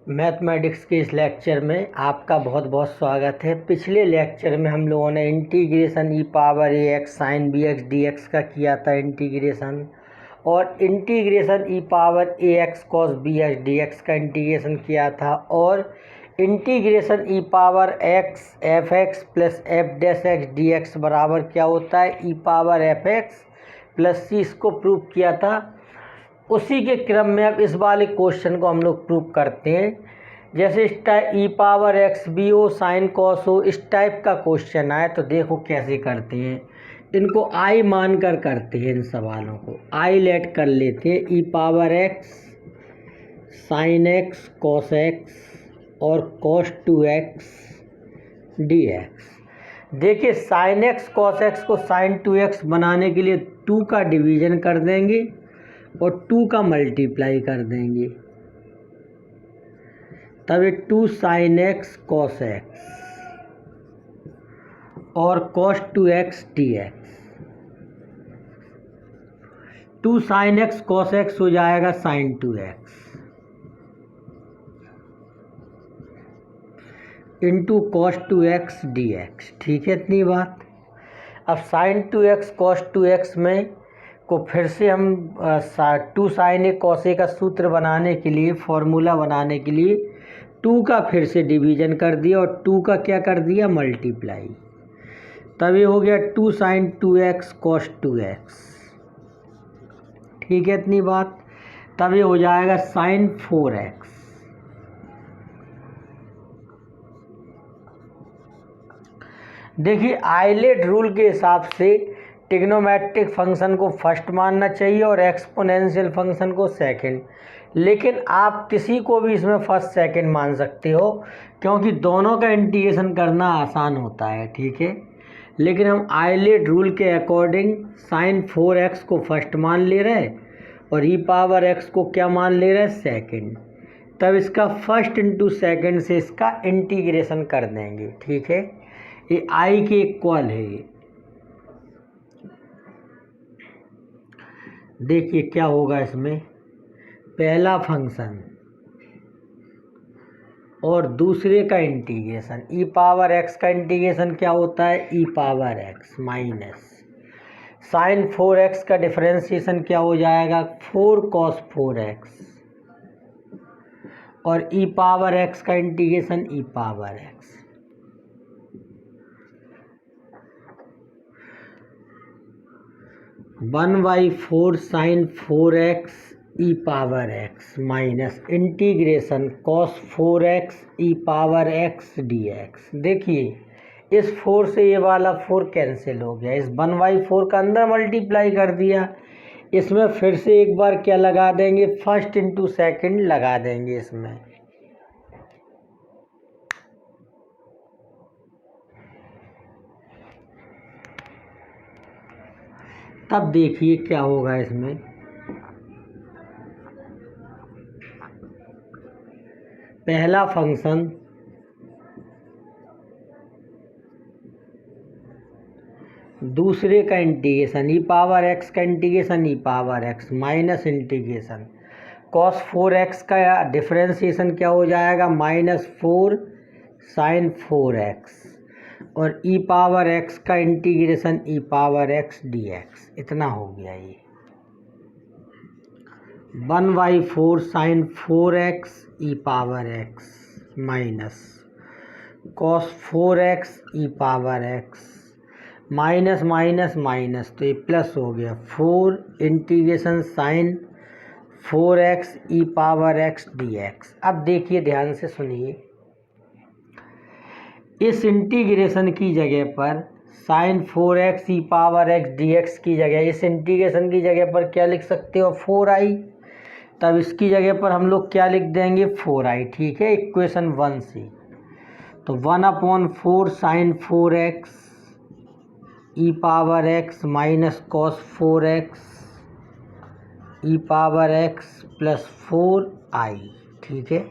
Mathematics के इस lecture में आपका बहुत बहुत स्वागत है। पिछले लेक्चर में हम लोगों ने integration e power a x sine b x d x का किया था इंटीग्रेशन, और integration e power a x cos b x d x का इंटीग्रेशन किया था, और integration e power x f x plus f dash x d x बराबर क्या होता है e power f x plus c, इसको प्रूव किया था। उसी के क्रम में अब इस वाले क्वेश्चन को हम लोग प्रूव करते हैं। जैसे इस type e power x b हो साइन कॉस हो, इस टाइप का क्वेश्चन आए तो देखो कैसे करते हैं। इनको आई मान कर करते हैं, इन सवालों को आई लेट कर लेते हैं। E power x sine x cos x और कॉस 2x डी एक्स। देखिए साइन एक्स कॉस एक्स को साइन 2x बनाने के लिए 2 का डिवीज़न कर देंगे और 2 का मल्टीप्लाई कर देंगे, तब ये 2 साइन एक्स कॉस एक्स और cos 2x d x. 2 sine x cos x हो जाएगा sine 2x into cos 2x d x. ठीक है इतनी बात। अब साइन 2x कॉस 2x में को फिर से हम 2 साइन ए कॉस ए का सूत्र बनाने के लिए, फॉर्मूला बनाने के लिए 2 का फिर से डिवीज़न कर दिया और 2 का क्या कर दिया मल्टीप्लाई, तब ये हो गया 2 साइन 2x कॉस 2x। ठीक है इतनी बात। तब ये हो जाएगा साइन 4x। देखिए आइलेट रूल के हिसाब से ट्रिग्नोमेट्रिक फंक्शन को फर्स्ट मानना चाहिए और एक्सपोनेंशियल फंक्शन को सेकंड, लेकिन आप किसी को भी इसमें फर्स्ट सेकंड मान सकते हो क्योंकि दोनों का इंटीग्रेशन करना आसान होता है। ठीक है, लेकिन हम आइलेट रूल के अकॉर्डिंग साइन 4x को फर्स्ट मान ले रहे और ई पावर x को क्या मान ले रहे सेकंड, तब इसका फर्स्ट इंटू सेकंड से इसका इंटीग्रेशन कर देंगे। ठीक है, ये आई के इक्वल है। ये देखिए क्या होगा इसमें, पहला फंक्शन और दूसरे का इंटीग्रेशन। ई पावर एक्स का इंटीग्रेशन क्या होता है e power x minus sine 4x का डिफरेंशिएशन क्या हो जाएगा 4 cos 4x, और ई पावर एक्स का integration e power x. One by 4 sine 4x e power x minus integration cos 4x e power x d x. देखिए इस 4 से ये वाला 4 कैंसिल हो गया, इस 1/4 का अंदर मल्टीप्लाई कर दिया। इसमें फिर से एक बार क्या लगा देंगे फर्स्ट इंटू सेकंड लगा देंगे इसमें। तब देखिए क्या होगा इसमें, पहला फंक्शन दूसरे का इंटीग्रेशन ई पावर एक्स का integration e power x minus integration cos 4x का डिफरेंशिएशन क्या हो जाएगा -4 साइन 4x और ई पावर x का integration e power x d x. इतना हो गया ये 1/4 sine 4x e power x minus cos 4x e power x minus minus minus तो ये प्लस हो गया 4 integration sine 4x e power x d x. अब देखिए ध्यान से सुनिए, इस इंटीग्रेशन की जगह पर sign 4x e power x d x की जगह, इस इंटीग्रेशन की जगह पर क्या लिख सकते हो 4i, तब इसकी जगह पर हम लोग क्या लिख देंगे 4i। ठीक है, इक्वेशन 1 से तो 1/4 sine 4x e power x minus cos 4x e power x plus 4i। ठीक है,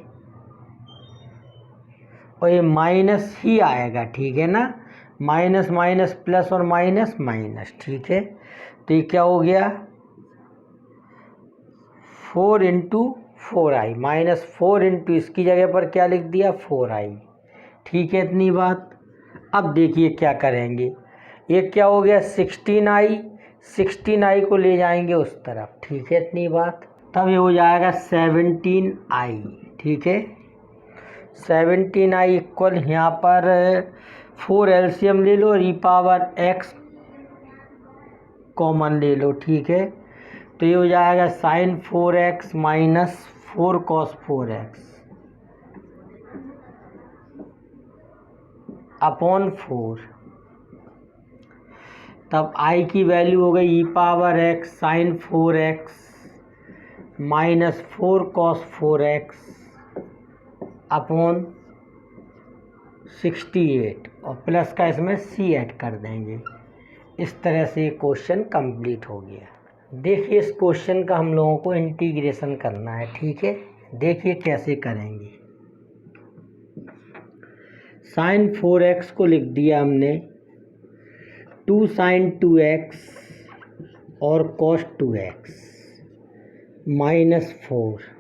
और ये माइनस ही आएगा। ठीक है ना, माइनस माइनस प्लस और माइनस माइनस। ठीक है, तो ये क्या हो गया 4 इंटू 4i माइनस 4 इंटू इसकी जगह पर क्या लिख दिया 4i। ठीक है इतनी बात। अब देखिए क्या करेंगे, ये क्या हो गया 16i, 16i को ले जाएंगे उस तरफ। ठीक है इतनी बात। तब ये हो जाएगा 17i। ठीक है 17i इक्वल यहाँ पर 4 एलसीएम ले लो और ई पावर x कॉमन ले लो। ठीक है तो ये हो जाएगा sign 4x minus 4 cos 4x upon 4। तब i की वैल्यू हो गई e power x sine 4x minus 4 cos 4x upon 68 और प्लस का इसमें c ऐड कर देंगे। इस तरह से ये क्वेश्चन कंप्लीट हो गया। देखिए इस क्वेश्चन का हम लोगों को इंटीग्रेशन करना है। ठीक है देखिए कैसे करेंगे। साइन 4x को लिख दिया हमने 2 साइन 2x और cos 2x minus 4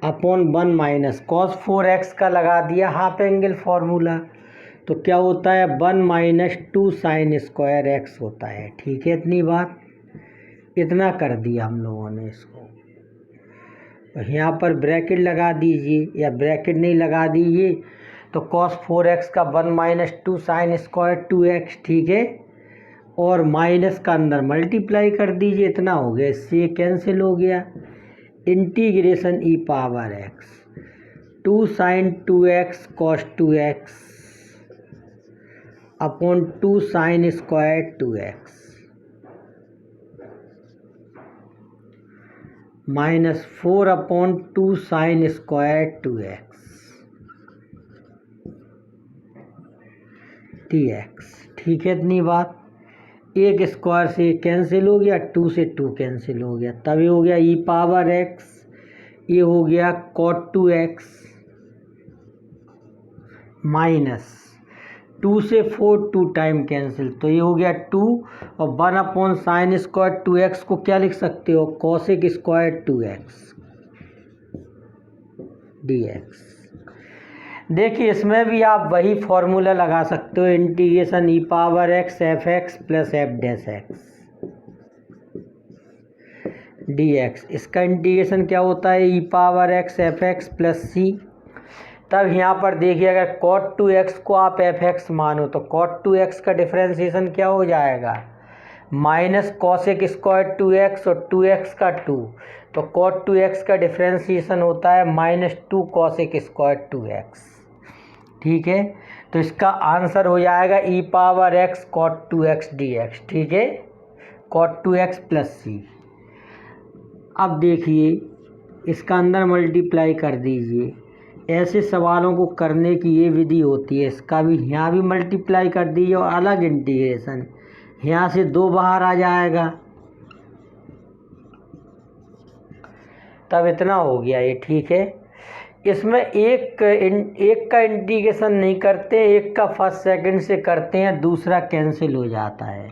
upon 1 minus cos 4x का लगा दिया हाफ एंगल फार्मूला, तो क्या होता है 1 माइनस 2 साइन स्क्वायर x होता है। ठीक है इतनी बात। इतना कर दिया हम लोगों ने इसको। तो यहाँ पर ब्रैकेट लगा दीजिए, या ब्रैकेट नहीं लगा दीजिए तो कॉस 4x का 1 माइनस 2 साइन स्क्वायर 2x। ठीक है और माइनस का अंदर मल्टीप्लाई कर दीजिए। इतना हो गया, इससे ये कैंसिल हो गया। Integration e power x 2 sine 2x cos 2x upon 2 sine square 2x minus 4 upon 2 sine square 2x dx। ठीक है इतनी बात। एक स्क्वायर से कैंसिल हो गया, 2 से 2 कैंसिल हो गया, तब ये हो गया ई पावर x, ये हो गया cot 2x माइनस 2 से 4 2 टाइम कैंसिल, तो ये हो गया 2 और 1 अपॉन साइन स्क्वायर 2x को क्या लिख सकते हो कॉसेक स्क्वायर 2x dx। देखिए इसमें भी आप वही फॉर्मूला लगा सकते हो, integration e power x f x plus f dash x dx। इसका इंटीग्रेशन क्या होता है e power x f x plus c. तब यहाँ पर देखिए अगर cot 2x को आप एफ एक्स मानो तो cot 2x का डिफरेंशिएशन क्या हो जाएगा माइनस कॉसेक स्क्वायर 2x और 2x का 2, तो cot 2x का डिफरेंशिएशन होता है माइनस 2 कॉसेक स्क्वायर 2x। ठीक है तो इसका आंसर हो जाएगा ई power x cot 2x dx। ठीक है cot 2x प्लस सी। अब देखिए इसका अंदर मल्टीप्लाई कर दीजिए। ऐसे सवालों को करने की ये विधि होती है, इसका भी यहाँ भी मल्टीप्लाई कर दीजिए और अलग इंटीग्रेशन, यहाँ से 2 बाहर आ जाएगा, तब इतना हो गया ये। ठीक है इसमें एक का इंटीग्रेशन नहीं करते, एक का फर्स्ट सेकंड से करते हैं, दूसरा कैंसिल हो जाता है।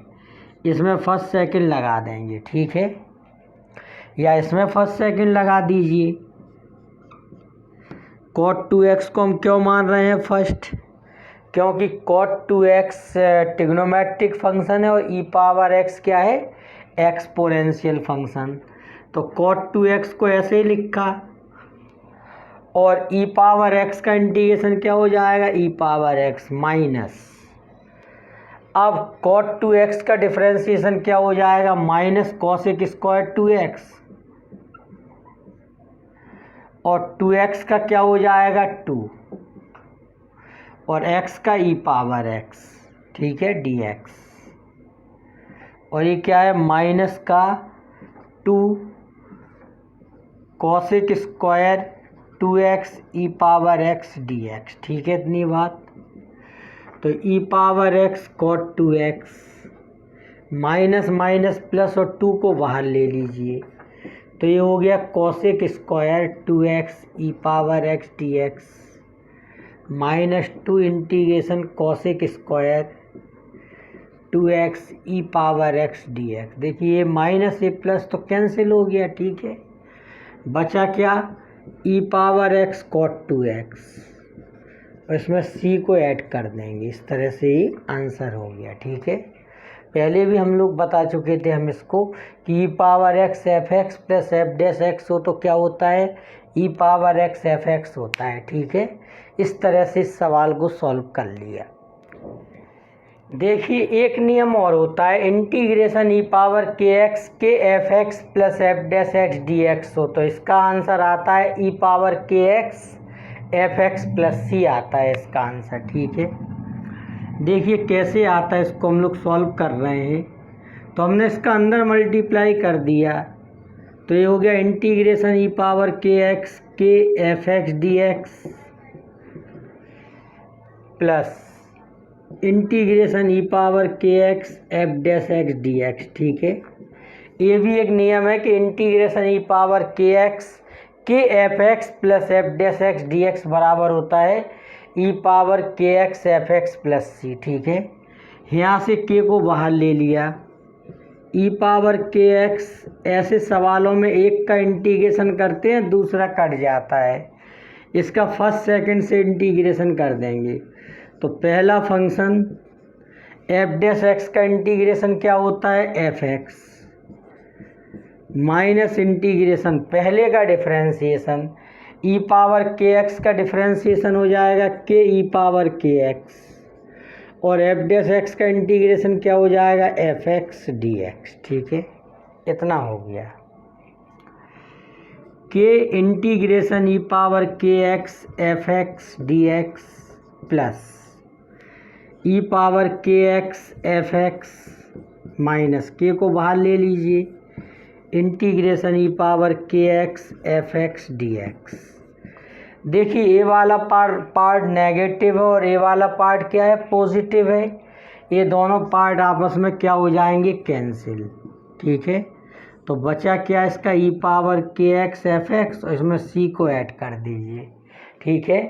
इसमें फर्स्ट सेकंड लगा देंगे। ठीक है या इसमें फर्स्ट सेकंड लगा दीजिए। cot 2x को हम क्यों मान रहे हैं फर्स्ट, क्योंकि cot 2x ट्रिग्नोमेट्रिक फंक्शन है और ई पावर x क्या है एक्सपोनेंशियल फंक्शन, तो cot 2x को ऐसे ही लिखा और ई पावर x का इंटीग्रेशन क्या हो जाएगा ई पावर x माइनस, अब cot 2x का डिफरेंशिएशन क्या हो जाएगा माइनस कॉसेक स्क्वायर 2x और 2x का क्या हो जाएगा 2 और x का ई पावर x। ठीक है dx और ये क्या है माइनस का 2 cosec square 2x e power x dx। ठीक है इतनी बात। तो e power x cot 2x minus minus plus और 2 को बाहर ले लीजिए, तो ये हो गया cosec square 2x e power x dx minus 2 integration cosec square 2x e power x dx। देखिए ये माइनस ए प्लस तो कैंसिल हो गया। ठीक है बचा क्या, ई पावर एक्स कॉट 2x, और इसमें c को ऐड कर देंगे। इस तरह से ही आंसर हो गया। ठीक है, पहले भी हम लोग बता चुके थे हम इसको कि e power x f x plus f dash x हो तो क्या होता है, e power x f x होता है। ठीक है, इस तरह से इस सवाल को सॉल्व कर लिया। देखिए एक नियम और होता है, integration e power k x k f x plus f dash x d x हो तो इसका आंसर आता है e power k x f x plus सी आता है इसका आंसर। ठीक है, देखिए कैसे आता है, इसको हम लोग सॉल्व कर रहे हैं। तो हमने इसका अंदर मल्टीप्लाई कर दिया तो ये हो गया integration e power k x k f x d x plus integration e power k x f dash x d x. ठीक है, ये भी एक नियम है कि integration e power k x k f x plus f dash x d x बराबर होता है e power k x f x plus c. ठीक है, यहाँ से के को बाहर ले लिया, ई पावर के एक्स, ऐसे सवालों में एक का इंटीग्रेशन करते हैं दूसरा कट जाता है, इसका फर्स्ट सेकंड से इंटीग्रेशन कर देंगे। तो पहला फंक्शन एफ डैश एक्स का इंटीग्रेशन क्या होता है, एफ एक्स माइनस इंटीग्रेशन पहले का डिफरेंशिएशन ई पावर के एक्स का डिफरेंशिएशन हो जाएगा के ई पावर के एक्स, और एफ डैश एक्स का इंटीग्रेशन क्या हो जाएगा, एफ एक्स डी एक्स। ठीक है, इतना हो गया। K integration e power k x f x d x plus e power k x f x minus k को बाहर ले लीजिए, integration e power k x f x d x. देखिए ए वाला पार्ट नेगेटिव है और ए वाला part क्या है, पॉजिटिव है। ये दोनों पार्ट आपस में क्या हो जाएंगे, कैंसिल। ठीक है, तो बचा क्या इसका ई power k x f x, और इसमें सी को ऐड कर दीजिए। ठीक है,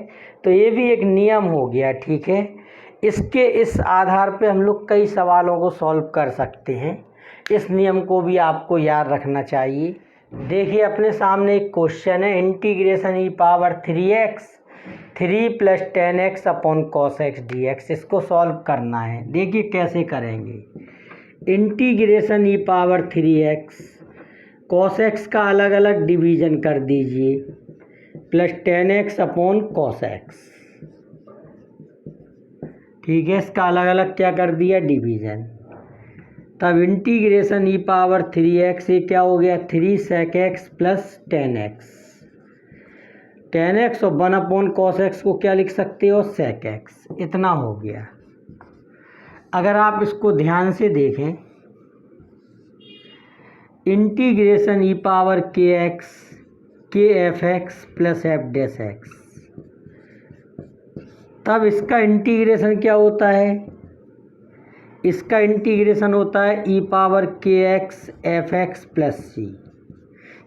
तो ये भी एक नियम हो गया। ठीक है, इस आधार पे हम लोग कई सवालों को सॉल्व कर सकते हैं। इस नियम को भी आपको याद रखना चाहिए। देखिए अपने सामने एक क्वेश्चन है, integration e power 3x 3 plus 10x upon cos x d x, इसको सॉल्व करना है। देखिए कैसे करेंगे, integration e power 3x cos x का अलग अलग डिवीजन कर दीजिए plus 10x upon cos x. ठीक है, इसका अलग अलग क्या कर दिया, डिवीजन। तब इंटीग्रेशन ई पावर 3x ये क्या हो गया, 3 sec x plus 10x, 10x और 1 अपॉन कॉस एक्स को क्या लिख सकते हो, sec x। इतना हो गया। अगर आप इसको ध्यान से देखें, integration e power k x k f x plus f dash x, तब इसका इंटीग्रेशन क्या होता है, इसका इंटीग्रेशन होता है e power k x f x plus c.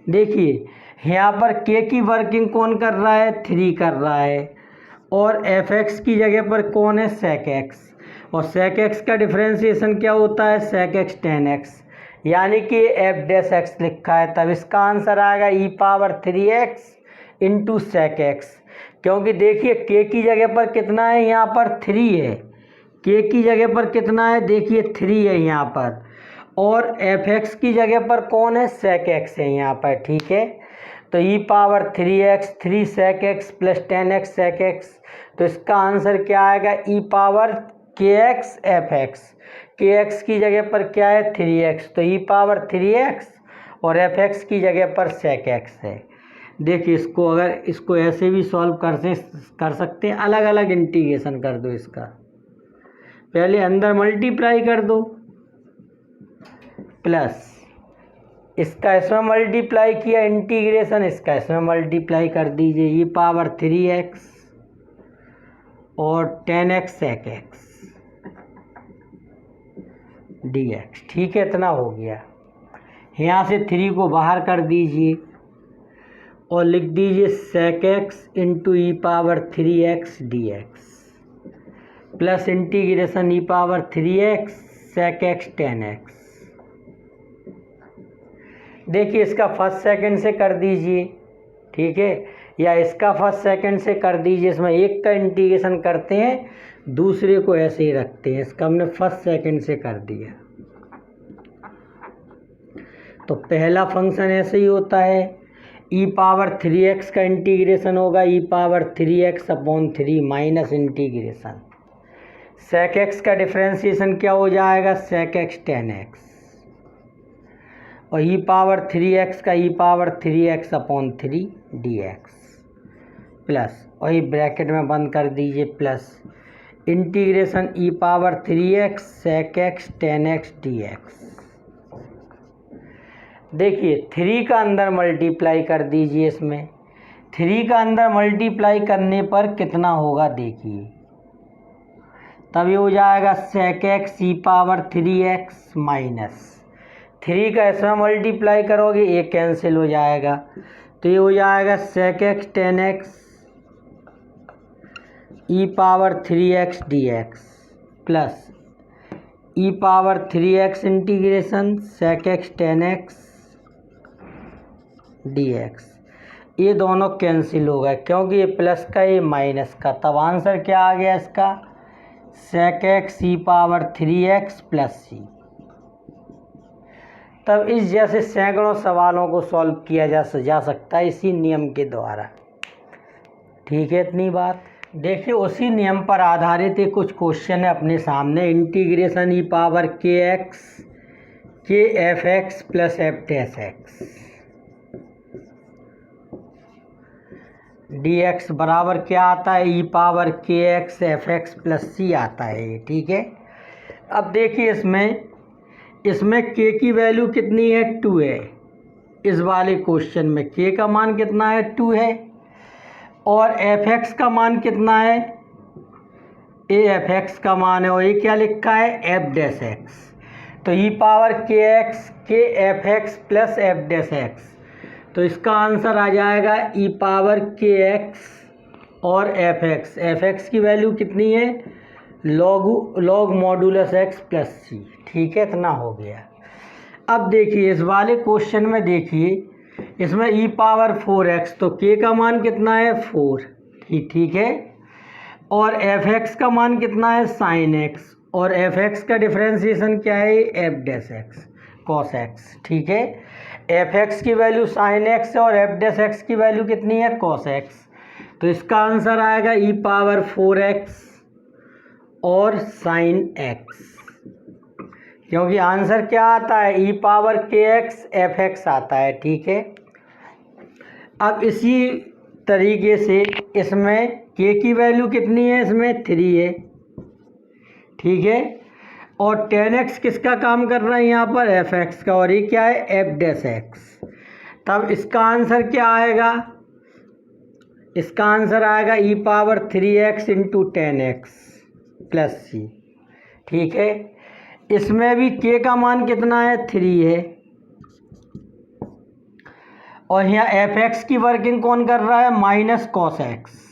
देखिए यहाँ पर के की वर्किंग कौन कर रहा है, 3 कर रहा है, और एफ एक्स की जगह पर कौन है, sec x, और sec x का डिफरेंशिएशन क्या होता है, sec x tan x, यानी कि एफ डैश एक्स लिखा है। तब इसका आंसर आएगा e power 3x into sec x, क्योंकि देखिए के की जगह पर कितना है, यहाँ पर 3 है, के की जगह पर कितना है, देखिए 3 है यहाँ पर, और एफ एक्स की जगह पर कौन है, sec x है यहाँ पर। ठीक है, तो e power 3x 3 sec x plus 10x sec x, तो इसका आंसर क्या आएगा, e power k x f x, k x की जगह पर क्या है, 3x, तो ई पावर 3x और एफ एक्स की जगह पर sec x है। देखिए इसको अगर इसको ऐसे भी सॉल्व कर सकते हैं, अलग अलग इंटीग्रेशन कर दो इसका, पहले अंदर मल्टीप्लाई कर दो प्लस इसका इसमें मल्टीप्लाई किया इंटीग्रेशन, इसका इसमें मल्टीप्लाई कर दीजिए, ये पावर 3x और 10x sec x dx। ठीक है, इतना हो गया। यहाँ से 3 को बाहर कर दीजिए और लिख दीजिए sec x into e power 3x dx plus integration e power 3x sec x 10x। देखिए इसका फर्स्ट सेकंड से कर दीजिए, ठीक है, या इसका फर्स्ट सेकंड से कर दीजिए। इसमें एक का इंटीग्रेशन करते हैं, दूसरे को ऐसे ही रखते हैं। इसका हमने फर्स्ट सेकंड से कर दिया। तो पहला फंक्शन ऐसे ही होता है, ई पावर 3x का इंटीग्रेशन होगा e power 3x upon 3 minus integration sec x का डिफ्रेंशिएशन क्या हो जाएगा, सेक एक्स 10x, और ई पावर 3x का e power 3x upon 3 dx plus, वही ब्रैकेट में बंद कर दीजिए, plus integration e power 3x sec x 10x dx। देखिए 3 का अंदर मल्टीप्लाई कर दीजिए, इसमें 3 का अंदर मल्टीप्लाई करने पर कितना होगा देखिए, तब ये हो जाएगा सेक एक्स ई पावर 3x माइनस 3 का इसमें मल्टीप्लाई करोगे ये कैंसिल हो जाएगा, तो ये हो जाएगा sec x 10x e power 3x dx plus e power 3x integration sec x 10x dx। ये दोनों कैंसिल हो गए क्योंकि ये प्लस का ये माइनस का, तब आंसर क्या आ गया इसका, सेक एक्स ई पावर 3x प्लस सी। तब इस जैसे सैकड़ों सवालों को सॉल्व किया जा सकता है इसी नियम के द्वारा, ठीक है। इतनी बात। देखिए उसी नियम पर आधारित एक कुछ क्वेश्चन है अपने सामने, integration e power k x k f x plus f dash x d x बराबर क्या आता है, e power k x f x plus सी आता है, ठीक है। अब देखिए इसमें के की वैल्यू कितनी है, 2 है। इस वाले क्वेश्चन में के का मान कितना है, 2 है, और एफ एक्स का मान कितना है, ए एफ एक्स का मान है, और ये क्या लिखा है, एफ डैश एक्स। तो e power k x k f x plus f dash x, तो इसका आंसर आ जाएगा ई पावर के एक्स और एफ एक्स की वैल्यू कितनी है, log modulus x plus c, ठीक है। इतना हो गया। अब देखिए इस वाले क्वेश्चन में देखिए इसमें ई पावर 4x, तो के का मान कितना है 4, ठीक है, और एफ एक्स का मान कितना है साइन एक्स, और एफ एक्स का डिफ्रेंशिएशन क्या है, F dash x cos x, ठीक है। एफ एक्स की वैल्यू साइन एक्स है और एफ डैश एक्स की वैल्यू कितनी है, कॉस एक्स, तो इसका आंसर आएगा ई पावर 4x और साइन एक्स, क्योंकि आंसर क्या आता है, e power k x f x आता है, ठीक है। अब इसी तरीके से इसमें के की वैल्यू कितनी है, इसमें 3 है, ठीक है, और 10x किसका काम कर रहा है यहाँ पर, एफ एक्स का, और ये क्या है, एफ डैश एक्स। तब इसका आंसर क्या आएगा, इसका आंसर आएगा e power 3x into 10x plus c, ठीक है। इसमें भी के का मान कितना है, 3 है, और यहाँ एफ एक्स की वर्किंग कौन कर रहा है, माइनस कॉस एक्स,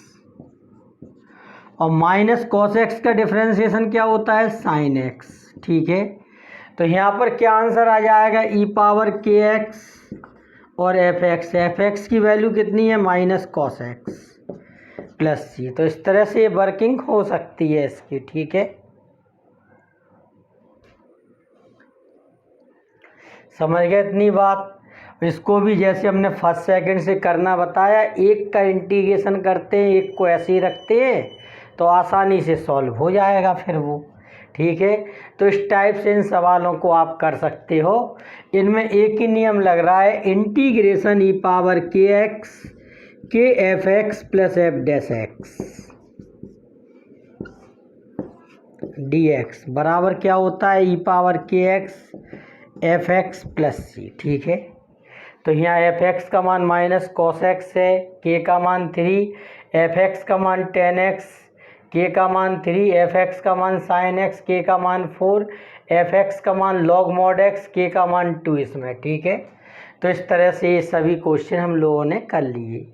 और माइनस कॉस एक्स का डिफ्रेंशिएशन क्या होता है, साइन एक्स, ठीक है। तो यहाँ पर क्या आंसर आ जाएगा, ई पावर के एक्स और एफ एक्स की वैल्यू कितनी है, माइनस कॉस एक्स प्लस सी। तो इस तरह से ये वर्किंग हो सकती है इसकी, ठीक है। समझ गए इतनी बात। इसको भी जैसे हमने फर्स्ट सेकंड से करना बताया, एक का इंटीग्रेशन करते हैं, एक को ऐसे ही रखते हैं, तो आसानी से सॉल्व हो जाएगा फिर वो, ठीक है। तो इस टाइप से इन सवालों को आप कर सकते हो। इनमें एक ही नियम लग रहा है, integration e power k x k f x plus f dash x d x बराबर क्या होता है, e power k x f x plus c, ठीक है। तो यहाँ एफ एक्स का मान माइनस कॉस एक्स है, के का मान 3, एफ एक्स का मान 10x, के का मान 3, एफ एक्स का मान साइन एक्स, के का मान 4, एफ एक्स का मान लॉग मॉड एक्स, के का मान 2 इसमें, ठीक है। तो इस तरह से ये सभी क्वेश्चन हम लोगों ने कर लिए।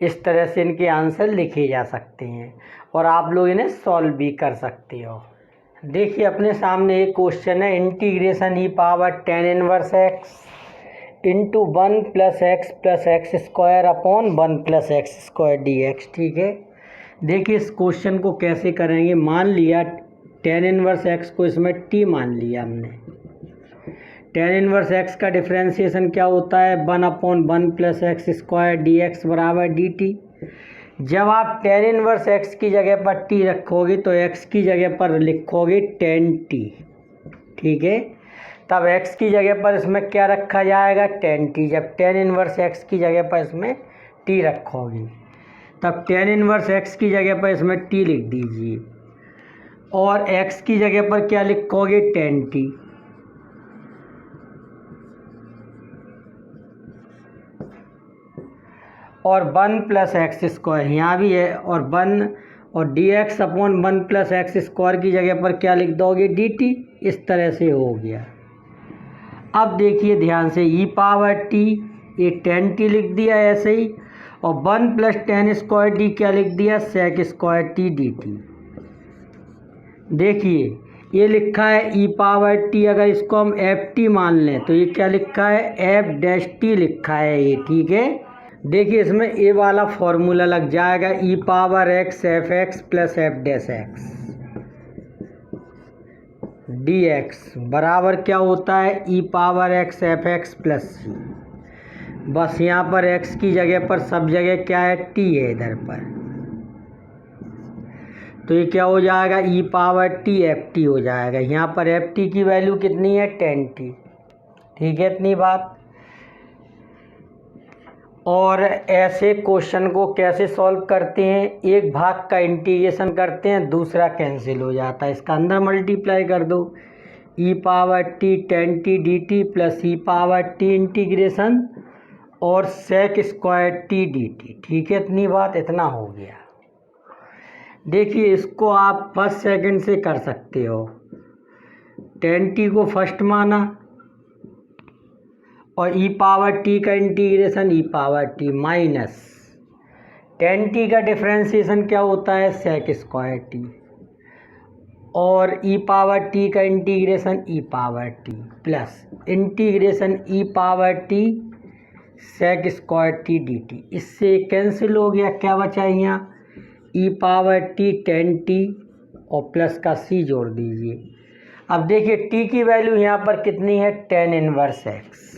इस तरह से इनके आंसर लिखे जा सकते हैं और आप लोग इन्हें सॉल्व भी कर सकते हो। देखिए अपने सामने एक क्वेश्चन है, integration e power 10 inverse x into 1 + x + x² upon 1 + x² dx। ठीक है, देखिए इस क्वेश्चन को कैसे करेंगे। मान लिया tan 1x को इसमें t मान लिया हमने। tan 1x का डिफ्रेंशिएशन क्या होता है, 1/1 + x² dx बराबर dt। जब आप tan 1x की जगह पर t रखोगे तो x की जगह पर लिखोगे tan t। ठीक है, तब x की जगह पर इसमें क्या रखा जाएगा, tan t। जब tan 1x की जगह पर इसमें t रखोगे तब tan 1x की जगह पर इसमें t लिख दीजिए और x की जगह पर क्या लिखोगे, tan t। और 1 + x² यहाँ भी है और 1 और dx अपॉन 1 + x² की जगह पर क्या लिख दोगे, dt। इस तरह से हो गया। अब देखिए ध्यान से, e⁻t ये tan t लिख दिया ऐसे ही, और 1 + tan² t क्या लिख दिया, sec² t dt। देखिए ये लिखा है e⁻t, अगर इसको हम ft मान लें तो ये क्या लिखा है, f' लिखा है ये। ठीक है, देखिए इसमें ए वाला फॉर्मूला लग जाएगा, e⁻x fx + f' dx बराबर क्या होता है, e⁻x fx + c। बस यहाँ पर x की जगह पर सब जगह क्या है, t है इधर पर, तो ये क्या हो जाएगा, e⁻t ft हो जाएगा। यहाँ पर ft की वैल्यू कितनी है, tan t। ठीक है, इतनी बात। और ऐसे क्वेश्चन को कैसे सॉल्व करते हैं, एक भाग का इंटीग्रेशन करते हैं, दूसरा कैंसिल हो जाता है, इसका अंदर मल्टीप्लाई कर दो, e⁻t tan t dt + e⁻t integration और sec² t dt। ठीक है, इतनी बात, इतना हो गया। देखिए इसको आप फर्स्ट सेकंड से कर सकते हो। tan t को फर्स्ट माना और e⁻t का integration e⁻t minus tan t का डिफ्रेंशिएशन क्या होता है, sec² t, और e⁻t का integration e⁻t plus integration e⁻t sec² t dt। इससे कैंसिल हो गया, क्या बचा यहाँ, e⁻t tan t और प्लस का c जोड़ दीजिए। अब देखिए t की वैल्यू यहाँ पर कितनी है, tan 1x,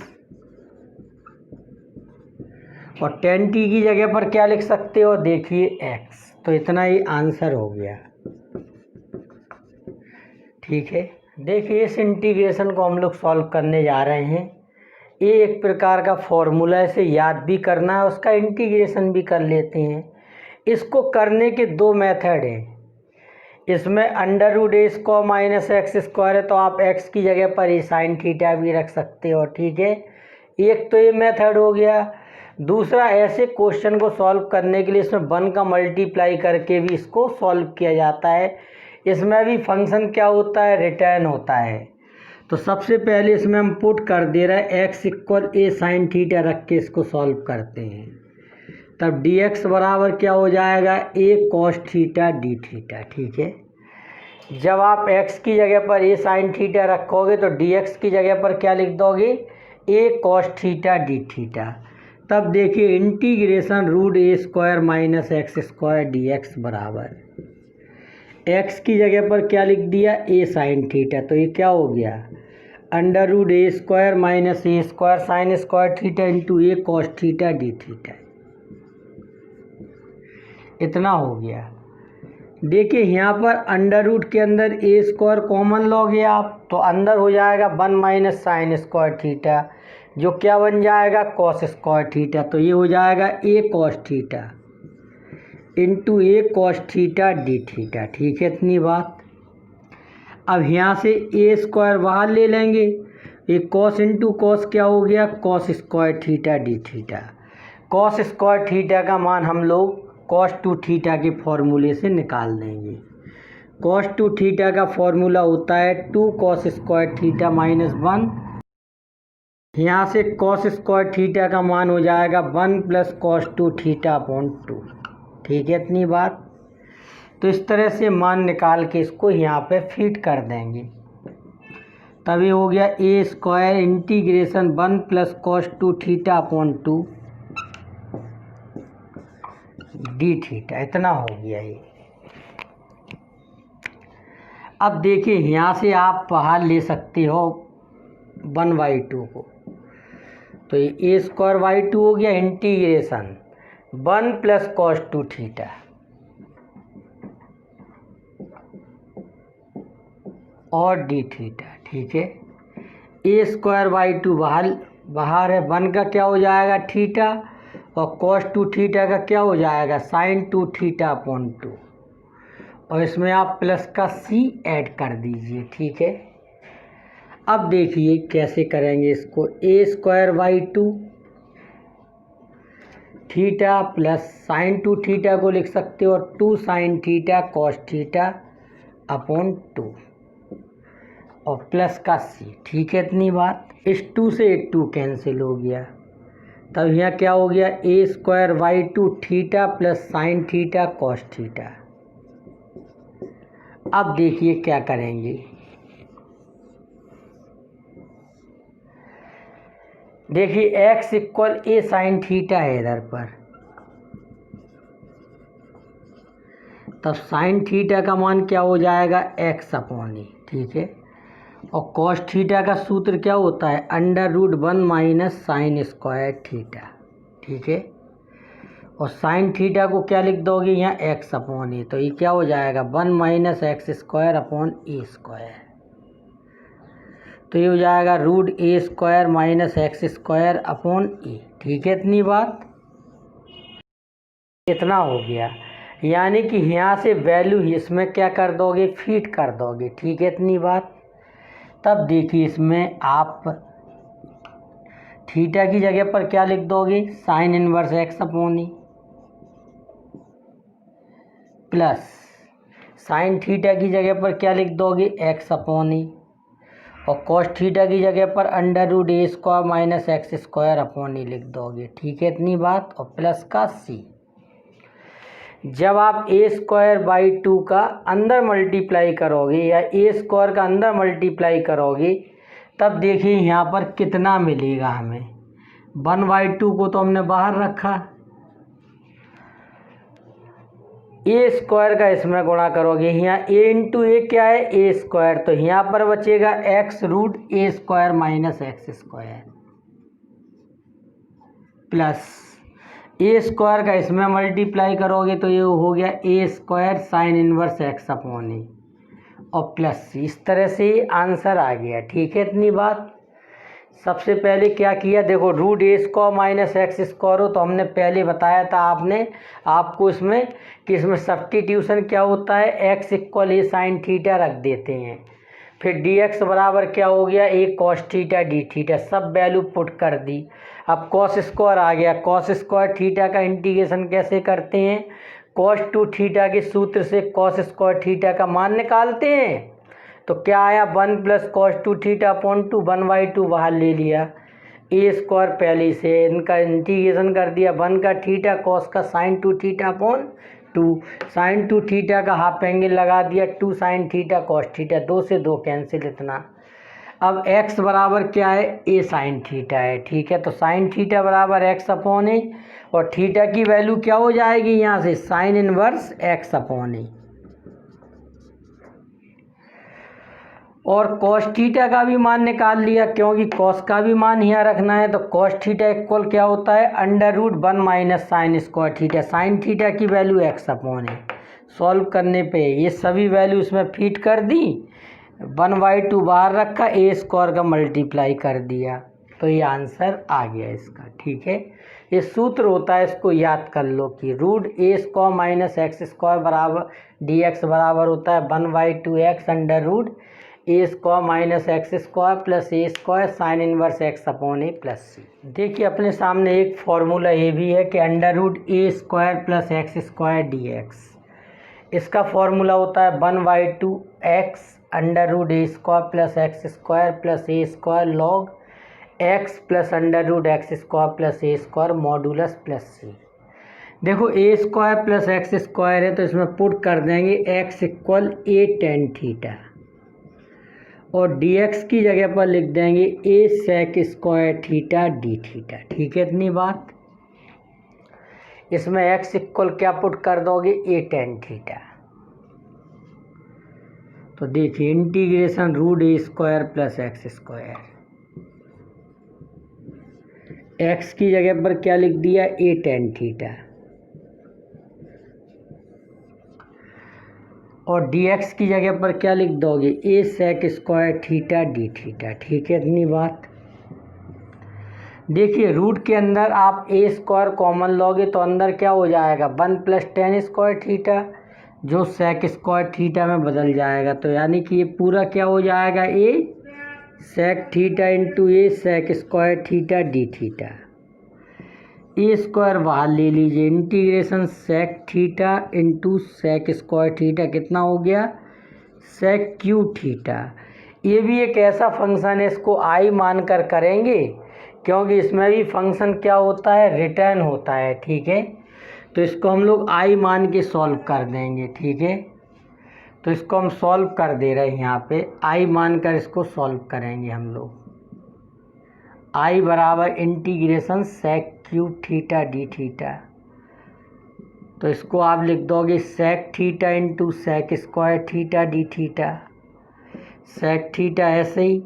और tan t की जगह पर क्या लिख सकते हो, देखिए x। तो इतना ही आंसर हो गया। ठीक है, देखिए इस इंटीग्रेशन को हम लोग सॉल्व करने जा रहे हैं। ये एक प्रकार का फॉर्मूला, इसे याद भी करना है, उसका इंटीग्रेशन भी कर लेते हैं। इसको करने के दो मेथड हैं। इसमें √a² - x² है तो आप x की जगह पर ही sin थीटा भी रख सकते हो। ठीक है, एक तो ये मेथड हो गया। दूसरा, ऐसे क्वेश्चन को सॉल्व करने के लिए इसमें 1 का मल्टीप्लाई करके भी इसको सॉल्व किया जाता है। इसमें भी फंक्शन क्या होता है, रिटर्न होता है। तो सबसे पहले इसमें हम पुट कर दे रहे हैं x = a sin थीटा रख के इसको सॉल्व करते हैं। तब dx बराबर क्या हो जाएगा, a cos theta d theta. ठीक है, जब आप x की जगह पर a sin थीटा रखोगे तो dx की जगह पर क्या लिख दोगे, a cos theta d theta. तब देखिए इंटीग्रेशन √a² - x² dx बराबर x की जगह पर क्या लिख दिया, a sin थीटा। तो ये क्या हो गया, √a² - a² sin² theta into a cos theta d theta. इतना हो गया। देखिए यहाँ पर अंडर रूट के अंदर a² कॉमन लोगे आप तो अंदर हो जाएगा 1 - sin² थीटा, जो क्या बन जाएगा, cos² थीटा। तो ये हो जाएगा a cos theta into a cos theta d theta. ठीक है, इतनी बात। अब यहाँ से a² बाहर ले लेंगे, ये cos इंटू कॉस क्या हो गया, cos² theta d theta. cos² theta का मान हम लोग cos2 थीटा के फॉर्मूले से निकाल देंगे। cos2 थीटा का फॉर्मूला होता है 2 cos² थीटा -1। यहाँ से cos² थीटा का मान हो जाएगा 1 + cos2 थीटा अपॉन 2। ठीक है, इतनी बात। तो इस तरह से मान निकाल के इसको यहाँ पे फिट कर देंगे। तब ये हो गया a square integration 1 plus cos 2 theta upon 2 d theta, इतना हो गया ये। अब देखिए यहाँ से आप बाहर ले सकते हो 1/2 को, तो ये ए स्क्वायर बाई 2 हो गया इंटीग्रेशन 1 प्लस कॉस 2 थीटा और डी थीटा, ठीक है। ए स्क्वायर बाई 2 बाहर है, 1 का क्या हो जाएगा थीटा और कॉस 2 थीटा का क्या हो जाएगा साइन 2 थीटा अपॉन 2, और इसमें आप प्लस का सी ऐड कर दीजिए, ठीक है। अब देखिए कैसे करेंगे इसको, a square by 2 theta plus sine 2 theta को लिख सकते हो और 2 sine theta cos theta upon 2 और प्लस का सी, ठीक है। इतनी बात, इस 2 से 2 कैंसिल हो गया, तब यहाँ क्या हो गया a square by 2 theta plus sine theta cos theta. अब देखिए क्या करेंगे, देखिए x equal a sine theta है इधर पर, तब साइन थीटा का मान क्या हो जाएगा x अपॉन ए, ठीक है। और कॉस थीटा का सूत्र क्या होता है √1 माइनस साइन स्क्वायर थीटा, ठीक है। और साइन थीटा को क्या लिख दोगे यहाँ x अपॉन ए, तो ये क्या हो जाएगा 1 minus x square upon a square, तो ये हो जाएगा √a² minus x square upon a, ठीक है। इतनी बात, इतना हो गया, यानी कि यहाँ से वैल्यू इसमें क्या कर दोगे फीड कर दोगे, ठीक है। इतनी बात, तब देखिए इसमें आप थीटा की जगह पर क्या लिख दोगे sign inverse x upon a plus sine theta की जगह पर क्या लिख दोगे एक्स अपॉन ए और कॉस थीटा की जगह पर √a² minus x square upon a लिख दोगे, ठीक है। इतनी बात, और प्लस का सी। जब आप ए स्क्वायर बाई 2 का अंदर मल्टीप्लाई करोगे या ए स्क्वायर का अंदर मल्टीप्लाई करोगे, तब देखिए यहाँ पर कितना मिलेगा हमें 1/2 को तो हमने बाहर रखा, ए स्क्वायर का इसमें गुणा करोगे, यहाँ ए इंटू ए क्या है ए स्क्वायर, तो यहाँ पर बचेगा x√a² minus x square plus a square का इसमें मल्टीप्लाई करोगे तो ये हो गया a² sine inverse x upon a और प्लस इस तरह से आंसर आ गया, ठीक है। इतनी बात, सबसे पहले क्या किया देखो √a² माइनस एक्स स्क्वायर हो, तो हमने पहले बताया था आपको इसमें कि इसमें सब्स्टिट्यूशन क्या होता है x equal a sine theta रख देते हैं, फिर dx बराबर क्या हो गया ए कॉस थीटा डी थीटा, सब वैल्यू पुट कर दी। अब कॉस स्क्वायर आ गया, कॉस स्क्वायर थीटा का इंटीग्रेशन कैसे करते हैं कॉस 2 थीटा के सूत्र से कॉस स्क्वायर थीटा का मान निकालते हैं, तो क्या आया 1 प्लस कॉस 2 थीटा अपॉन 2 1/2 बाहर ले लिया, ए स्क्वायर पहले से इनका इंटीग्रेशन कर दिया 1 का थीटा कॉस का sine 2 theta upon 2 sine 2 theta का हाफ एंगल लगा दिया 2 साइन थीटा कॉस थीटा, 2 से 2 कैंसिल, इतना। अब x बराबर क्या है ए साइन थीटा है, ठीक है। तो साइन थीटा बराबर x अपॉन ए और थीटा की वैल्यू क्या हो जाएगी यहाँ से sign inverse x upon a, और कॉस थीटा का भी मान निकाल लिया क्योंकि कॉस का भी मान यहाँ रखना है, तो कॉस थीटा इक्वल क्या होता है √1 minus sine square theta, sine theta की वैल्यू x अपॉन है। सॉल्व करने पे ये सभी वैल्यू इसमें फीड कर दी, 1/2 बाहर रखा, ए स्क्वायर का मल्टीप्लाई कर दिया, तो ये आंसर आ गया इसका, ठीक है। ये सूत्र होता है, इसको याद कर लो कि √a² माइनस एक्स स्क्वायर बराबर dx बराबर होता है 1/2x √a² minus x square plus a² sine inverse x upon a plus c. देखिए अपने सामने एक फॉर्मूला ये भी है कि √a² plus x square dx, इसका फॉर्मूला होता है 1/2x √a² plus x square plus a² log x plus √x² plus a² modulus plus c. देखो a² प्लस एक्स स्क्वायर है तो इसमें पुट कर देंगे x equal a tan theta और dx की जगह पर लिख देंगे a sec square theta d theta. ठीक है इतनी बात। इसमें x इक्वल क्या पुट कर दोगे, a tan थीटा। तो देखिए integration root a square plus x square, x की जगह पर क्या लिख दिया, a tan थीटा, और dx की जगह पर क्या लिख दोगे, a sec square theta d theta. ठीक है इतनी बात। देखिए रूट के अंदर आप a स्क्वायर कॉमन लोगे तो अंदर क्या हो जाएगा, 1 प्लस टेन स्क्वायर थीटा, जो sec स्क्वायर थीटा में बदल जाएगा। तो यानी कि ये पूरा क्या हो जाएगा, a sec theta into a sec square theta d theta. A square बाहर ले लीजिए, integration sec theta into sec square theta कितना हो गया, सेक क्यू थीटा। ये भी एक ऐसा फंक्शन है, इसको आई मानकर करेंगे क्योंकि इसमें भी फंक्शन क्या होता है, रिटर्न होता है। ठीक है, तो इसको हम लोग आई मान के सॉल्व कर देंगे। ठीक है, तो इसको हम सॉल्व कर दे रहे हैं, यहाँ पे आई मानकर इसको सॉल्व करेंगे हम लोग। आई बराबर integration sec cube theta d theta. तो इसको आप लिख दोगे sec theta into sec square theta d theta. Sec theta ऐसे ही,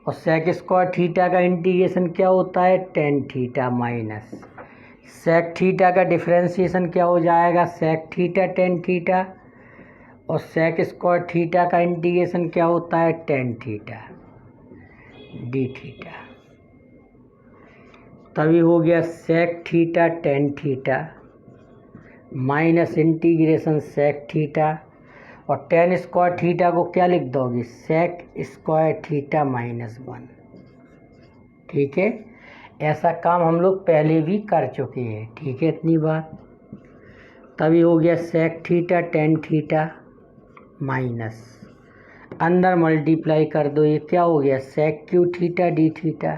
और सेक स्क्वायर थीटा का इंटीग्रेशन क्या होता है, tan theta minus sec theta का डिफ्रेंशिएशन क्या हो जाएगा, सेक थीटा टेन थीटा, और सेक स्क्वायर थीटा का इंटीग्रेशन क्या होता है, टेन थीटा डी थीटा। तभी हो गया sec theta tan theta minus integration sec theta, और टेन स्क्वायर थीटा को क्या लिख दोगे, सेक स्क्वायर थीटा माइनस 1। ठीक है, ऐसा काम हम लोग पहले भी कर चुके हैं। ठीक है इतनी बात। तभी हो गया sec theta tan theta minus, अंदर मल्टीप्लाई कर दो, ये क्या हो गया, sec cube theta d theta,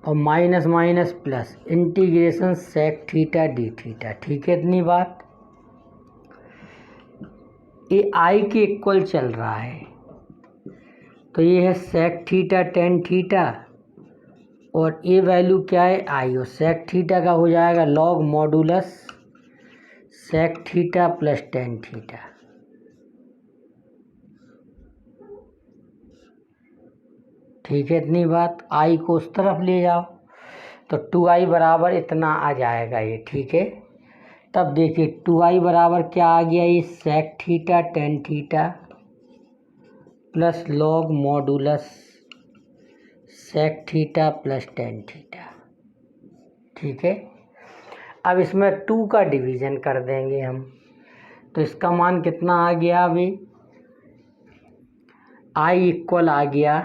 और minus minus plus integration sec theta d theta. ठीक है इतनी बात। ये आई के इक्वल चल रहा है, तो ये है सेक थीटा टेन थीटा, और ये वैल्यू क्या है, आई, और सेक थीटा का हो जाएगा log modulus sec theta plus tan theta. ठीक है इतनी बात। आई को उस तरफ ले जाओ तो 2i बराबर इतना आ जाएगा ये। ठीक है, तब देखिए 2i बराबर क्या आ गया, ये sec theta tan theta plus log modulus sec theta plus tan theta. ठीक है, अब इसमें 2 का डिवीज़न कर देंगे हम, तो इसका मान कितना आ गया, अभी आई इक्वल आ गया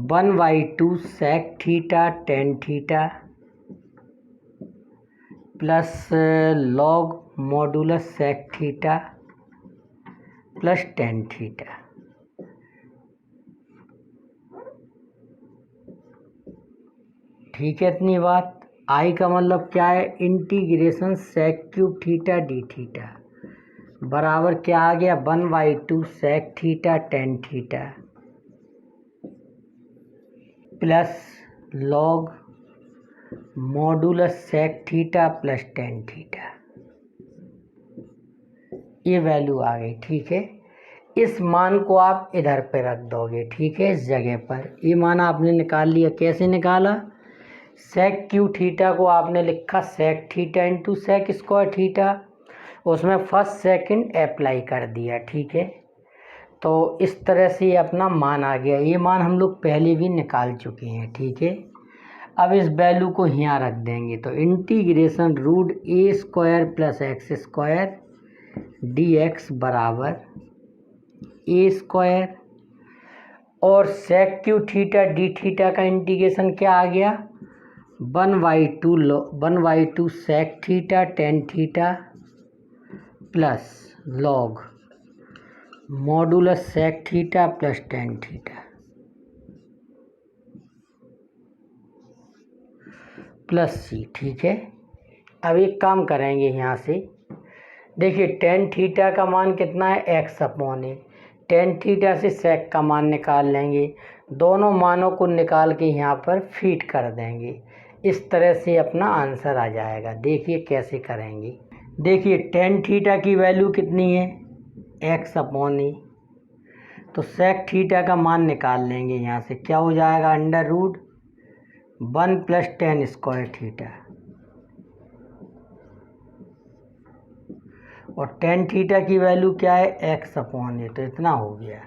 1/2 sec theta tan theta plus log modulus sec theta plus tan theta. ठीक है इतनी बात। आई का मतलब क्या है, integration sec cube theta d theta बराबर क्या आ गया, 1/2 sec theta tan theta plus log modulus sec theta plus tan theta. ये वैल्यू आ गई। ठीक है, इस मान को आप इधर पे रख दोगे। ठीक है, इस जगह पर ये मान आपने निकाल लिया। कैसे निकाला, सेक क्यू थीटा को आपने लिखा sec theta into sec square theta, उसमें फर्स्ट सेकंड अप्लाई कर दिया। ठीक है, तो इस तरह से ये अपना मान आ गया। ये मान हम लोग पहले भी निकाल चुके हैं। ठीक है, अब इस वैल्यू को यहाँ रख देंगे, तो integration root a square plus x square d x बराबर ए स्क्वायर, और sec cube theta d theta का इंटीग्रेशन क्या आ गया, 1/2 sec theta tan theta plus log modulus sec theta plus tan theta plus c. ठीक है, अब एक काम करेंगे यहाँ से, देखिए टेन थीटा का मान कितना है, एक्स अपॉन ए। टेन थीटा से सेक का मान निकाल लेंगे, दोनों मानों को निकाल के यहाँ पर फीड कर देंगे। इस तरह से अपना आंसर आ जाएगा। देखिए कैसे करेंगे। देखिए टेन थीटा की वैल्यू कितनी है, एक्स अपॉन ए। तो सेक थीटा का मान निकाल लेंगे यहाँ से, क्या हो जाएगा, under root 1 plus tan square theta. और टेन थीटा की वैल्यू क्या है, एक्स अपॉन ए। तो इतना हो गया।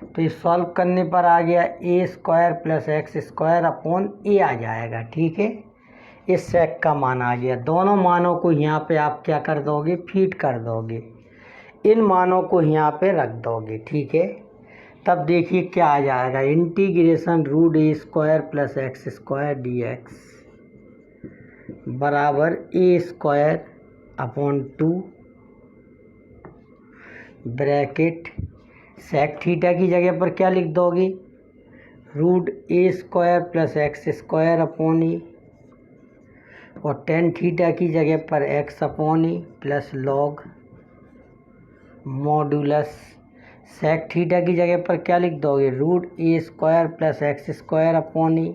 तो ये सॉल्व करने पर आ गया a square plus x square upon a आ जाएगा। ठीक है, इस सेक का मान आ गया। दोनों मानों को यहाँ पे आप क्या कर दोगे, फीड कर दोगे, इन मानों को यहाँ पे रख दोगे। ठीक है, तब देखिए क्या आ जाएगा, integration root a square plus x square d x बराबर a square upon 2 bracket sec theta की जगह पर क्या लिख दोगे, root a square plus x square upon a, और टेन थीटा की जगह पर x upon a plus log modulus sec theta की जगह पर क्या लिख दोगे, root a square plus x square upon a,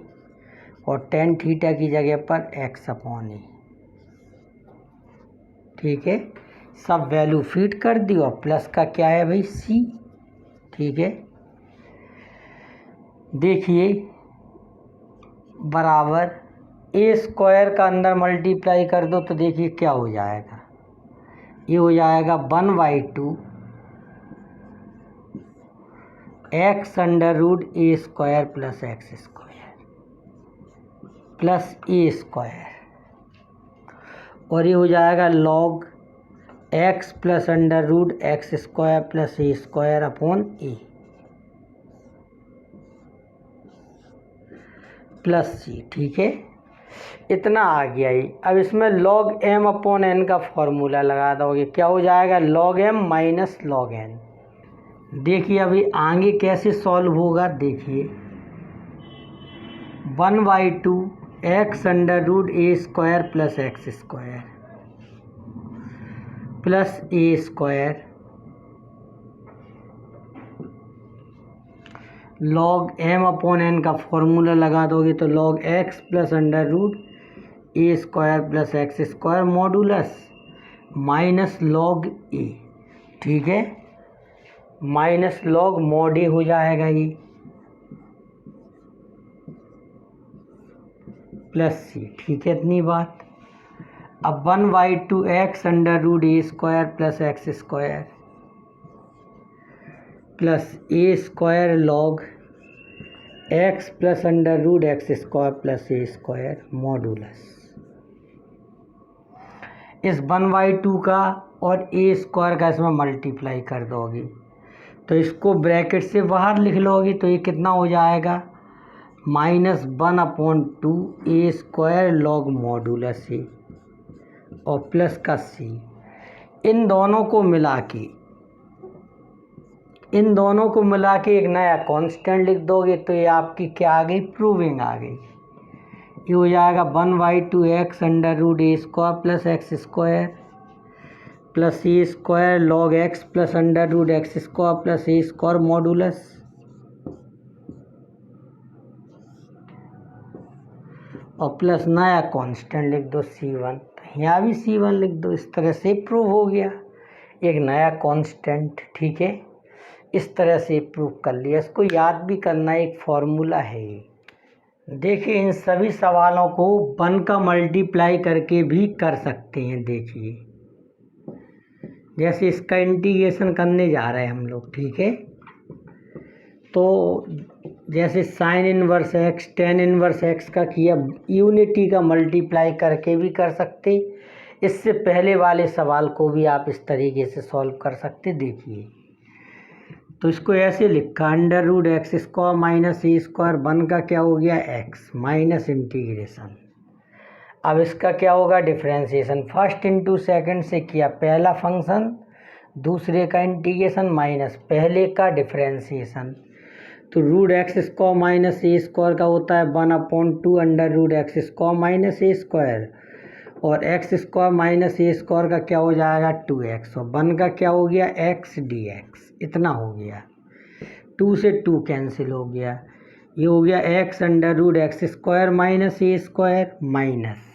और टेन थीटा की जगह पर एक्स अपॉन ए। ठीक है, सब वैल्यू फीड कर दी, और प्लस का क्या है भाई, सी। ठीक है, देखिए बराबर ए स्क्वायर का अंदर मल्टीप्लाई कर दो तो देखिए क्या हो जाएगा, ये हो जाएगा 1/2 x under root a square plus x square plus a square, और ये हो जाएगा log x plus under root x square plus a square upon a plus c. ठीक है, इतना आ गया ही। अब इसमें लॉग एम अपॉन एन का फॉर्मूला लगा दोगे, क्या हो जाएगा, log m minus log n. देखिए अभी आगे कैसे सॉल्व होगा, देखिए 1/2 x under root a square plus x square plus a square log m upon n का फॉर्मूला लगा दोगे तो log x plus under root a square plus x square modulus minus log a. ठीक है, minus log mod ए हो जाएगा ये plus c. ठीक है, इतनी बात। अब 1/2 x under root a square plus x square plus a square log x plus under root x square plus a square modulus, इस 1/2 का और ए स्क्वायर का इसमें मल्टीप्लाई कर दोगे तो इसको ब्रैकेट से बाहर लिख लोगे तो ये कितना हो जाएगा, -1/2 ए स्क्वायर लॉग मॉडुलस ए और प्लस का सी। इन दोनों को मिला के एक नया कांस्टेंट लिख दोगे तो ये आपकी क्या आ गई, प्रूविंग आ गई। ये हो जाएगा 1/2 x under root a square plus x square plus a square log x plus under root x square plus a square modulus, और प्लस नया कांस्टेंट लिख दो C1, तो यहाँ भी C1 लिख दो। इस तरह से प्रूव हो गया एक नया कांस्टेंट। ठीक है, इस तरह से प्रूव कर लिया। इसको याद भी करना, एक फॉर्मूला है। देखिए इन सभी सवालों को 1 का मल्टीप्लाई करके भी कर सकते हैं। देखिए जैसे इसका इंटीग्रेशन करने जा रहे हैं हम लोग। ठीक है, तो जैसे sign inverse x tan inverse x का किया, यूनिटी का मल्टीप्लाई करके भी कर सकते। इससे पहले वाले सवाल को भी आप इस तरीके से सॉल्व कर सकते। देखिए तो इसको ऐसे लिखा, under root x square minus a square 1 का क्या हो गया, एक्स माइनस इंटीग्रेशन। अब इसका क्या होगा, डिफ्रेंशिएशन। फर्स्ट इंटू सेकंड से किया, पहला फंक्शन दूसरे का इंटीग्रेशन माइनस पहले का डिफ्रेंशिएशन। तो root x square minus a square का होता है 1/2 under root x square minus a square, और x square minus a square का क्या हो जाएगा 2x, और 1 का क्या हो गया x dx, इतना हो गया। 2 से 2 कैंसिल हो गया, ये हो गया x under root x square minus a square minus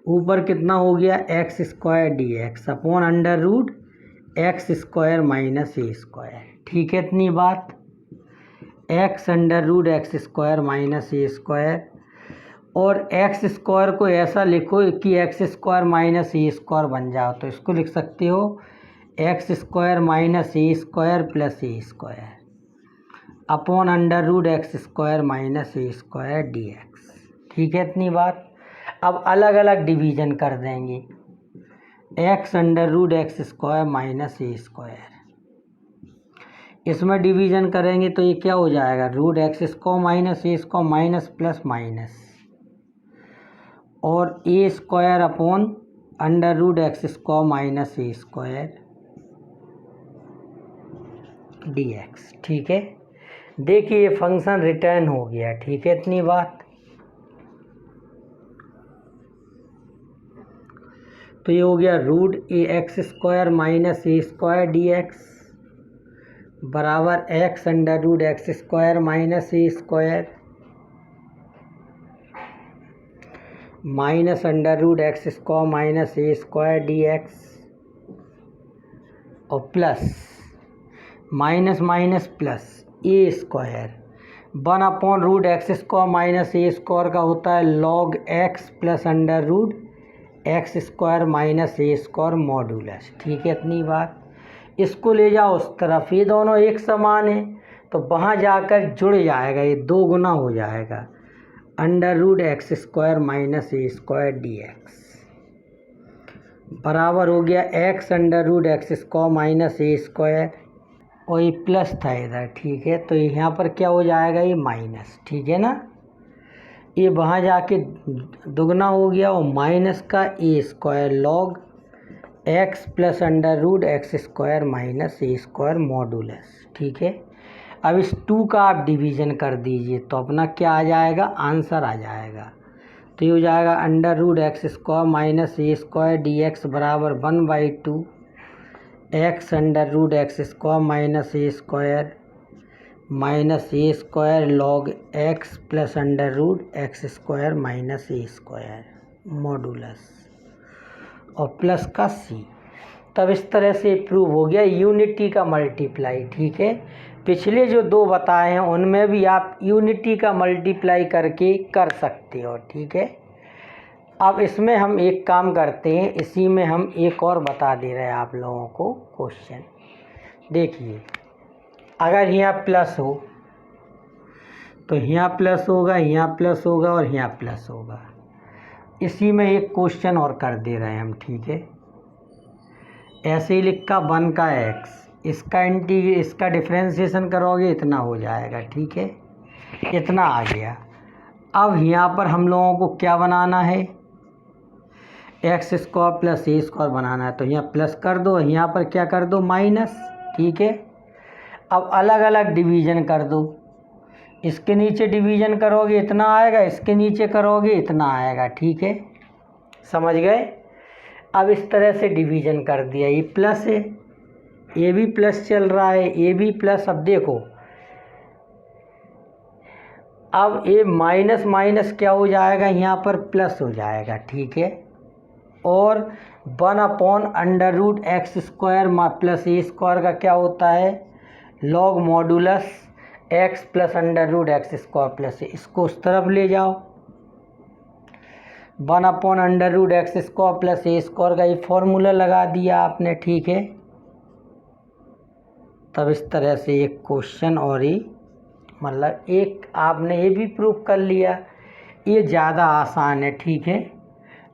ऊपर कितना हो गया x square d x upon under root x square minus a square. ठीक है, इतनी बात। X under root x square minus a square, और एक्स स्क्वायर को ऐसा लिखो कि x square minus a square बन जाओ, तो इसको लिख सकते हो x square minus a square plus a square upon under root x square minus a square d x. ठीक है, इतनी बात। अब अलग अलग डिवीज़न कर देंगे, x under root x square minus a square, इसमें डिवीज़न करेंगे तो ये क्या हो जाएगा root x square minus a square minus plus minus, और a square upon under root x square minus a square d x. ठीक है, देखिए ये फंक्शन रिटर्न हो गया। ठीक है, इतनी बात। तो ये हो गया root a x square minus a square d x बराबर x under root x square minus a square minus under root x square minus a square d x, और plus minus minus plus a square 1 upon root x square minus a square का होता है log x plus under root x square minus a square modulus. ठीक है, इतनी बात। इसको ले जाओ उस तरफ, ये दोनों एक समान है तो वहाँ जाकर जुड़ जाएगा, ये 2 गुना हो जाएगा under root x square minus a square d x बराबर हो गया x under root x square minus a square, और ये प्लस था इधर। ठीक है, तो यहाँ पर क्या हो जाएगा ये माइनस। ठीक है ना, ये वहाँ जाके दुगना हो गया, और माइनस का a square log x plus under root x square minus a square modulus. ठीक है, अब इस 2 का आप डिवीज़न कर दीजिए तो अपना क्या आ जाएगा आंसर आ जाएगा। तो ये हो जाएगा under root x square minus a square d x बराबर 1/2 x under root x square minus a square minus a square log x plus under root x square minus a square modulus, और plus का C. तब इस तरह से prove हो गया unity का मल्टीप्लाई। ठीक है, पिछले जो 2 बताए हैं उनमें भी आप यूनिटी का मल्टीप्लाई करके कर सकते हो। ठीक है, अब इसमें हम एक काम करते हैं, इसी में हम एक और बता दे रहे हैं आप लोगों को क्वेश्चन। देखिए, अगर यहाँ प्लस हो तो यहाँ प्लस होगा, यहाँ प्लस होगा और यहाँ प्लस होगा। इसी में एक क्वेश्चन और कर दे रहे हैं हम। ठीक है, ऐसे ही लिखा 1 का x, इसका डिफ्रेंशिएशन करोगे इतना हो जाएगा। ठीक है, इतना आ गया। अब यहाँ पर हम लोगों को क्या बनाना है x square plus a square बनाना है, तो यहाँ प्लस कर दो, यहाँ पर क्या कर दो माइनस। ठीक है, अब अलग अलग डिवीज़न कर दो, इसके नीचे डिवीज़न करोगे इतना आएगा, इसके नीचे करोगे इतना आएगा। ठीक है, समझ गए। अब इस तरह से डिवीज़न कर दिया, ये प्लस है, ये भी प्लस चल रहा है, ये भी प्लस। अब देखो, अब ये माइनस माइनस क्या हो जाएगा यहाँ पर प्लस हो जाएगा। ठीक है, और 1 upon under root x square plus a square का क्या होता है log modulus x plus under root x square plus a, इसको उस तरफ ले जाओ। 1 upon under root x square plus a square का ये फॉर्मूला लगा दिया आपने। ठीक है, तब इस तरह से एक क्वेश्चन और ही मतलब एक आपने ये भी प्रूफ कर लिया, ये ज़्यादा आसान है। ठीक है,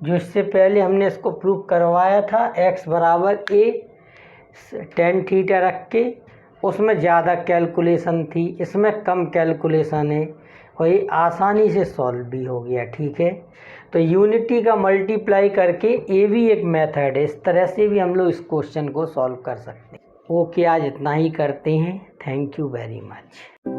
जो इससे पहले हमने इसको प्रूफ करवाया था x बराबर a tan थीटा रख के, उसमें ज़्यादा कैलकुलेशन थी, इसमें कम कैलकुलेशन है और ये आसानी से सॉल्व भी हो गया। ठीक है, तो यूनिटी का मल्टीप्लाई करके ये भी एक मेथड है, इस तरह से भी हम लोग इस क्वेश्चन को सॉल्व कर सकते हैं। ओके, आज इतना ही करते हैं। Thank you very much.